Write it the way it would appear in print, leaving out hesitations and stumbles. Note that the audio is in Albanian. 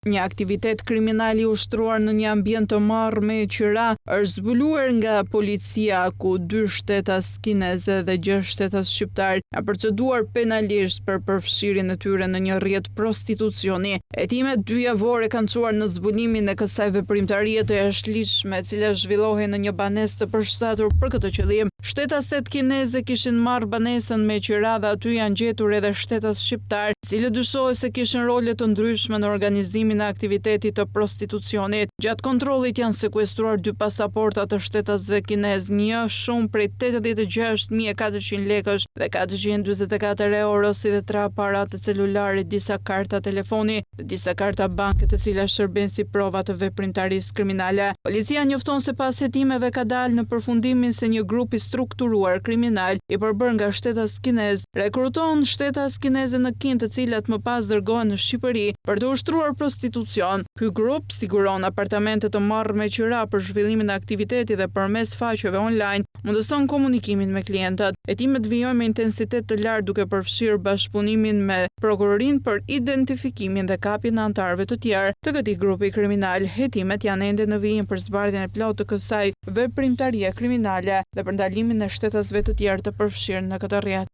Një aktivitet kriminal i ushtruar në një ambient të marrë me qira është zbuluar nga policia, ku 2 shtetas kineze dhe 6 shtetas shqiptar janë proceduar penalisht për përfshirjen e tyre në një rrjet prostitucioni. Hetimet 2 javore kanë çuar në zbulimin e kësaj veprimtarie të jashtëligjshme, e cila zhvillohej në një banesë të përshtatur për këtë qëllim. Shtetaset kineze kishin marrë banesën me qira dhe aty janë gjetur edhe shtetas shqiptar, i cili dyshohet se kishin role të ndryshme në organizimin e aktivitetit të prostitucionit. Gjatë kontrollit janë sekuestruar 2 pasaporta të shtetasve kinez, një shumë prej 86.400 lekësh dhe 444 euro, si dhe 3 aparatë celulare, disa karta telefoni dhe disa karta banke, të cilat shërben si prova të veprimtarisë kriminale. Policia njofton se pas hetimeve ka dalë në përfundimin se një grup i strukturuar kriminal i përbërë nga shtetas kinez rekruton shtetas kineze në Kinë, të cilat më pas dërgohen në Shqipëri për të ushtruar prostitucion. Ky grup siguron apartamente të marrë me qira për zhvillimin e aktivitetit dhe përmes faqeve online mundëson komunikimin me klientët. Hetimet vijojnë me intensitet të lartë, duke përfshirë bashkëpunimin me prokurorinë për identifikimin dhe kapjen e anëtarëve të tjerë të këtij grupi kriminal. Hetimet janë ende në vijim për zbardhjen e plotë të kësaj veprimtarie kriminale dhe për ndalimin e shtetasve të tjerë të përfshirë në këtë rrjet.